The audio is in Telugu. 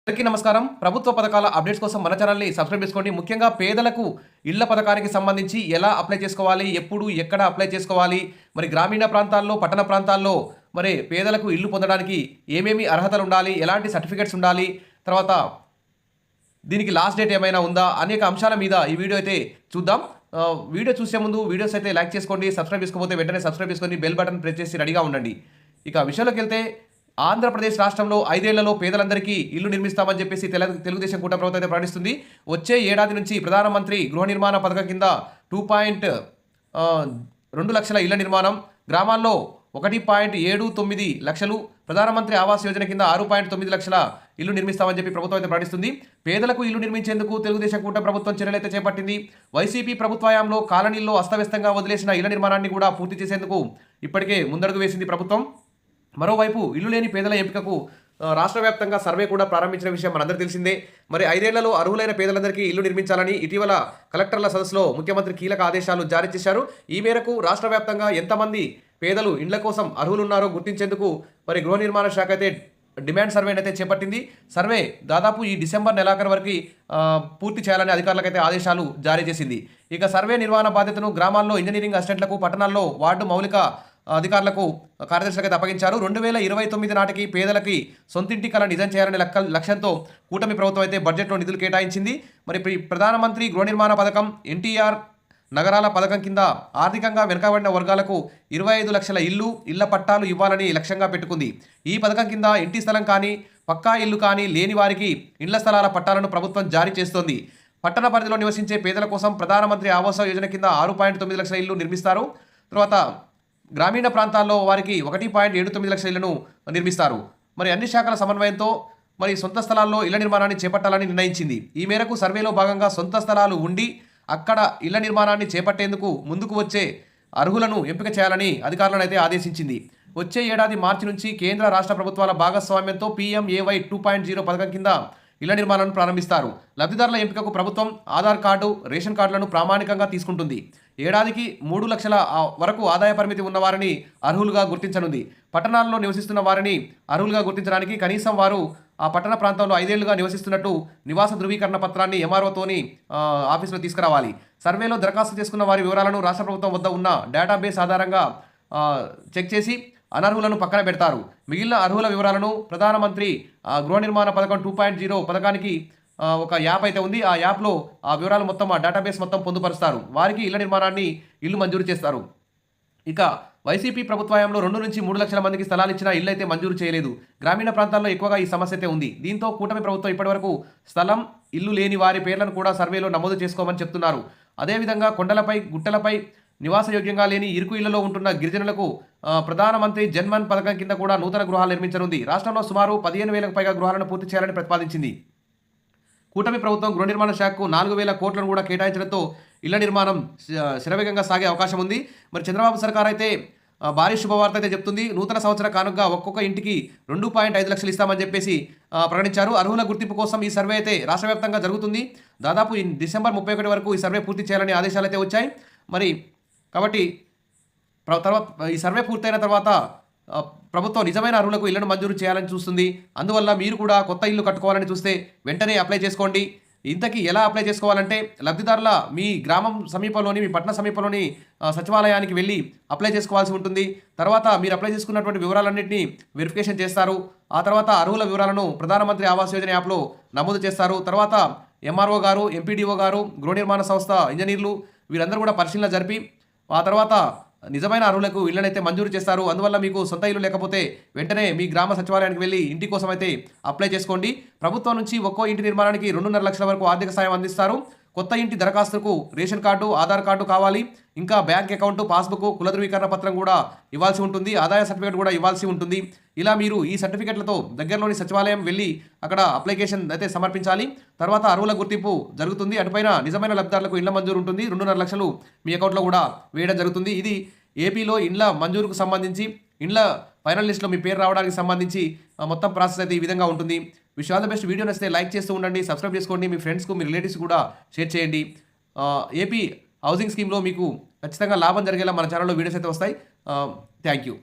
అందరికీ నమస్కారం. ప్రభుత్వ పథకాల అప్డేట్స్ కోసం మన ఛానల్ని సబ్స్క్రైబ్ చేసుకోండి. ముఖ్యంగా పేదలకు ఇళ్ల పథకానికి సంబంధించి ఎలా అప్లై చేసుకోవాలి, ఎప్పుడు ఎక్కడ అప్లై చేసుకోవాలి, మరి గ్రామీణ ప్రాంతాల్లో, పట్టణ ప్రాంతాల్లో మరి పేదలకు ఇల్లు పొందడానికి ఏమేమి అర్హతలు ఉండాలి, ఎలాంటి సర్టిఫికెట్స్ ఉండాలి, తర్వాత దీనికి లాస్ట్ డేట్ ఏమైనా ఉందా, అనేక అంశాల మీద ఈ వీడియో అయితే చూద్దాం. వీడియో చూసే ముందు వీడియోస్ అయితే లైక్ చేసుకోండి. సబ్స్క్రైబ్ చేసుకోకపోతే వెంటనే సబ్స్క్రైబ్ చేసుకొని బెల్ బటన్ ప్రెస్ చేసి రెడీగా ఉండండి. ఇక విషయంలోకి వెళ్తే ఆంధ్రప్రదేశ్ రాష్ట్రంలో 5 ఏళ్లలో పేదలందరికీ ఇల్లు నిర్మిస్తామని చెప్పేసి తెలుగుదేశం కూటమి ప్రభుత్వం అయితే ప్రకటిస్తుంది. వచ్చే ఏడాది నుంచి ప్రధానమంత్రి గృహ నిర్మాణ పథకం కింద 2.2 లక్షల ఇళ్ల నిర్మాణం, గ్రామాల్లో 1.79 లక్షలు, ప్రధానమంత్రి ఆవాస్ యోజన కింద 6.9 లక్షల ఇల్లు నిర్మిస్తామని చెప్పి ప్రభుత్వం అయితే ప్రకటిస్తుంది. పేదలకు ఇల్లు నిర్మించేందుకు తెలుగుదేశం కూటమి ప్రభుత్వం చర్యలైతే చేపట్టింది. వైసీపీ ప్రభుత్వయంలో కాలనీల్లో అస్తవ్యస్తంగా వదిలేసిన ఇళ్ల నిర్మాణాన్ని కూడా పూర్తి చేసేందుకు ఇప్పటికే ముందడుగు వేసింది ప్రభుత్వం. మరోవైపు ఇల్లు లేని పేదల ఎంపికకు రాష్ట్ర వ్యాప్తంగా సర్వే కూడా ప్రారంభించిన విషయం మనందరికీ తెలిసిందే. మరి 5 ఏళ్లలో అర్హులైన పేదలందరికీ ఇల్లు నిర్మించాలని ఇటీవల కలెక్టర్ల సదస్సులో ముఖ్యమంత్రి కీలక ఆదేశాలు జారీ చేశారు. ఈ మేరకు రాష్ట్ర వ్యాప్తంగా ఎంతమంది పేదలు ఇండ్ల కోసం అర్హులున్నారో గుర్తించేందుకు మరి గృహ నిర్మాణ శాఖ అయితే డిమాండ్ సర్వేని అయితే చేపట్టింది. సర్వే దాదాపు ఈ డిసెంబర్ నెలాఖరు వరకు పూర్తి చేయాలని అధికారులకైతే ఆదేశాలు జారీ చేసింది. ఇక సర్వే నిర్వహణ బాధ్యతను గ్రామాల్లో ఇంజనీరింగ్ అసిస్టెంట్లకు, పట్టణాల్లో వార్డు మౌలిక అధికారులకు, కార్యదర్శులకు అయితే అప్పగించారు. 2029 నాటికి పేదలకి సొంతింటి కల నిజం చేయాలనే లక్ష్యంతో కూటమి ప్రభుత్వం అయితే బడ్జెట్లో నిధులు కేటాయించింది. మరి ప్రధానమంత్రి గృహ నిర్మాణ పథకం, ఎన్టీఆర్ నగరాల పథకం కింద ఆర్థికంగా వెనుకబడిన వర్గాలకు 25 లక్షల ఇళ్ల పట్టాలు ఇవ్వాలని లక్ష్యంగా పెట్టుకుంది. ఈ పథకం కింద ఇంటి స్థలం కానీ, పక్కా ఇల్లు కానీ లేని వారికి ఇండ్ల స్థలాల పట్టాలను ప్రభుత్వం జారీ చేస్తోంది. పట్టణ పరిధిలో నివసించే పేదల కోసం ప్రధానమంత్రి ఆవాస్ యోజన కింద 6.9 లక్షల ఇల్లు నిర్మిస్తారు. తర్వాత గ్రామీణ ప్రాంతాల్లో వారికి 1.79 లక్షల ఇళ్లను నిర్మిస్తారు. మరి అన్ని శాఖల సమన్వయంతో మరి సొంత స్థలాల్లో ఇళ్ల నిర్మాణాన్ని చేపట్టాలని నిర్ణయించింది. ఈ మేరకు సర్వేలో భాగంగా సొంత స్థలాలు ఉండి అక్కడ ఇళ్ల నిర్మాణాన్ని చేపట్టేందుకు ముందుకు వచ్చే అర్హులను ఎంపిక చేయాలని అధికారులను అయితే ఆదేశించింది. వచ్చే ఏడాది మార్చి నుంచి కేంద్ర రాష్ట్ర ప్రభుత్వాల భాగస్వామ్యంతో PMAY 2.0 పథకం కింద ఇళ్ల నిర్మాణాలను ప్రారంభిస్తారు. లబ్ధిదారుల ఎంపికకు ప్రభుత్వం ఆధార్ కార్డు, రేషన్ కార్డులను ప్రామాణికంగా తీసుకుంటుంది. ఏడాదికి 3 లక్షల వరకు ఆదాయ పరిమితి ఉన్న వారిని అర్హులుగా గుర్తించనుంది. పట్టణాల్లో నివసిస్తున్న వారిని అర్హులుగా గుర్తించడానికి కనీసం వారు ఆ పట్టణ ప్రాంతంలో 5 ఏళ్లుగా నివసిస్తున్నట్టు నివాస ధృవీకరణ పత్రాన్ని MROతోని ఆఫీసులో తీసుకురావాలి. సర్వేలో దరఖాస్తు చేసుకున్న వారి వివరాలను రాష్ట్ర ప్రభుత్వం వద్ద ఉన్న డేటాబేస్ ఆధారంగా చెక్ చేసి అనర్హులను పక్కన పెడతారు. మిగిలిన అర్హుల వివరాలను ప్రధానమంత్రి గృహ నిర్మాణ పథకం 2.0 పథకానికి ఒక యాప్ అయితే ఉంది. ఆ యాప్లో ఆ వివరాలు మొత్తం, ఆ డేటాబేస్ మొత్తం పొందుపరుస్తారు. వారికి ఇళ్ల నిర్మాణాన్ని ఇల్లు మంజూరు చేస్తారు. ఇక వైసీపీ ప్రభుత్వంలో 2 నుంచి 3 లక్షల మందికి స్థలాలు ఇచ్చినా ఇల్లు అయితే మంజూరు చేయలేదు. గ్రామీణ ప్రాంతాల్లో ఎక్కువగా ఈ సమస్య అయితే ఉంది. దీంతో కూటమి ప్రభుత్వం ఇప్పటివరకు స్థలం, ఇల్లు లేని వారి పేర్లను కూడా సర్వేలో నమోదు చేసుకోమని చెప్తున్నారు. అదేవిధంగా కొండలపై, గుట్టలపై నివాసయోగ్యంగా లేని ఇరుకు ఇళ్లలో ఉంటున్న గిరిజనులకు ప్రధానమంత్రి జన్మన్ పథకం కింద కూడా నూతన గృహాలు నిర్మించనుంది. రాష్ట్రంలో సుమారు 15,000కు పైగా గృహాలను పూర్తి చేయాలని ప్రతిపాదించింది. కూటమి ప్రభుత్వం గృహ నిర్మాణ శాఖకు 4,000 కోట్లను కూడా కేటాయించడంతో ఇళ్ల నిర్మాణం శరవేగంగా సాగే అవకాశం ఉంది. మరి చంద్రబాబు సర్కార్ అయితే భారీ శుభవార్త అయితే చెప్తుంది. నూతన సంవత్సర కానుకగా ఒక్కొక్క ఇంటికి 2.5 లక్షలు ఇస్తామని చెప్పేసి ప్రకటించారు. అర్హుల గుర్తింపు కోసం ఈ సర్వే అయితే రాష్ట్ర వ్యాప్తంగా జరుగుతుంది. దాదాపు డిసెంబర్ 31 వరకు ఈ సర్వే పూర్తి చేయాలని ఆదేశాలు అయితే వచ్చాయి. మరి కాబట్టి తర్వాత ఈ సర్వే పూర్తయిన తర్వాత ప్రభుత్వం నిజమైన అర్హులకు ఇళ్లను మంజూరు చేయాలని చూస్తుంది. అందువల్ల మీరు కూడా కొత్త ఇల్లు కట్టుకోవాలని చూస్తే వెంటనే అప్లై చేసుకోండి. ఇంతకీ ఎలా అప్లై చేసుకోవాలంటే లబ్ధిదారుల మీ గ్రామం సమీపంలోని, మీ పట్టణ సమీపంలోని సచివాలయానికి వెళ్ళి అప్లై చేసుకోవాల్సి ఉంటుంది. తర్వాత మీరు అప్లై చేసుకున్నటువంటి వివరాలన్నింటినీ వెరిఫికేషన్ చేస్తారు. ఆ తర్వాత అర్హుల వివరాలను ప్రధానమంత్రి ఆవాస్ యోజన యాప్లో నమోదు చేస్తారు. తర్వాత MRO గారు, MPDO గారు, గృహ నిర్మాణ సంస్థ ఇంజనీర్లు వీరందరూ కూడా పరిశీలన జరిపి ఆ తర్వాత నిజమైన అర్హులకు ఇళ్లనైతే మంజూరు చేస్తారు. అందువల్ల మీకు సొంత ఇల్లు లేకపోతే వెంటనే మీ గ్రామ సచివాలయానికి వెళ్ళి ఇంటి కోసం అయితే అప్లై చేసుకోండి. ప్రభుత్వం నుంచి ఒక్కో ఇంటి నిర్మాణానికి 2.5 లక్షల వరకు ఆర్థిక సాయం అందిస్తారు. కొత్త ఇంటి దరఖాస్తుకు రేషన్ కార్డు, ఆధార్ కార్డు కావాలి. ఇంకా బ్యాంక్ అకౌంట్, పాస్బుక్, కుల ధృవీకరణ పత్రం కూడా ఇవ్వాల్సి ఉంటుంది. ఆదాయ సర్టిఫికేట్ కూడా ఇవ్వాల్సి ఉంటుంది. ఇలా మీరు ఈ సర్టిఫికేట్లతో దగ్గరలోని సచివాలయం వెళ్ళి అక్కడ అప్లికేషన్ అయితే సమర్పించాలి. తర్వాత అర్హుల గుర్తింపు జరుగుతుంది. అటుపైన నిజమైన లబ్ధిదారులకు ఇళ్ల మంజూరు ఉంటుంది. 2.5 లక్షలు మీ అకౌంట్లో కూడా వేయడం జరుగుతుంది. ఇది ఏపీలో ఇండ్ల మంజూరుకు సంబంధించి, ఇండ్ల ఫైనల్ లిస్ట్లో మీ పేరు రావడానికి సంబంధించి మొత్తం ప్రాసెస్ అయితే ఈ విధంగా ఉంటుంది. Wish all the best. Video నచ్చితే లైక్ చేస్తూ ఉండండి, సబ్స్క్రైబ్ చేసుకోండి, మీ ఫ్రెండ్స్కు, మీ రిలేటివ్స్ కూడా షేర్ చేయండి. ఏపీ హౌసింగ్ స్కీమ్లో మీకు ఖచ్చితంగా లాభం జరిగేలా మన ఛానల్లో వీడియోస్ అయితే వస్తాయి. Thank you.